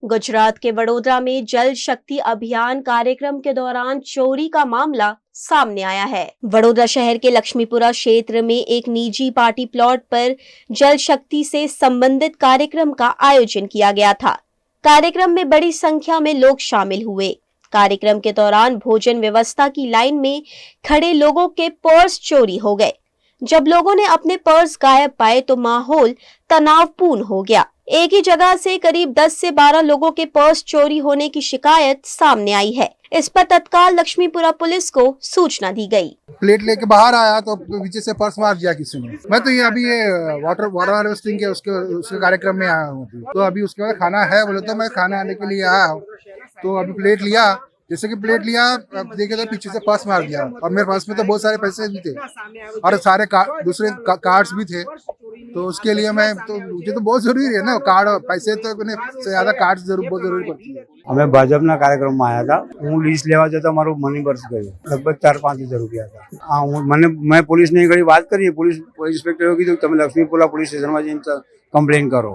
गुजरात के वडोदरा में जल शक्ति अभियान कार्यक्रम के दौरान चोरी का मामला सामने आया है। वडोदरा शहर के लक्ष्मीपुरा क्षेत्र में एक निजी पार्टी प्लॉट पर जल शक्ति से संबंधित कार्यक्रम का आयोजन किया गया था। कार्यक्रम में बड़ी संख्या में लोग शामिल हुए। कार्यक्रम के दौरान भोजन व्यवस्था की लाइन में खड़े लोगों के पर्स चोरी हो गए। जब लोगों ने अपने पर्स गायब पाए तो माहौल तनावपूर्ण हो गया। एक ही जगह से करीब 10 से 12 लोगों के पर्स चोरी होने की शिकायत सामने आई है। इस पर तत्काल लक्ष्मीपुरा पुलिस को सूचना दी गई। प्लेट लेके बाहर आया तो पीछे से पर्स मार दिया किसी ने। मैं तो ये अभी वाटर हार्वेस्टिंग के उसके कार्यक्रम में आया हूँ, तो अभी उसके बाद खाना है बोले तो मैं खाना आने के लिए आया हूँ। तो अभी प्लेट लिया, जैसे कि प्लेट लिया देखे तो पीछे से पर्स मार दिया और मेरे पास में तो बहुत सारे पैसे भी थे और सारे दूसरे कार्ड्स भी थे। तो उसके लिए मुझे तो बहुत जरूरी है ना कार्ड, पैसे तो से ज्यादा कार्ड बहुत जरूरी पड़ती है। અમે ભાજપના કાર્યક્રમમાં આવ્યા હતા। હું લિસ્ટ લેવા જતો મારું મની પર્સ ગયું, લગભગ 4-5 હજાર રૂપિયા હતા। હા, મેં પોલીસને ઘણી વાત કરી, પોલીસ ઇન્સ્પેક્ટરે કીધું તમે લક્ષ્મીપુરા પોલીસ સ્ટેશનમાં જઈને કમ્પ્લેન કરો।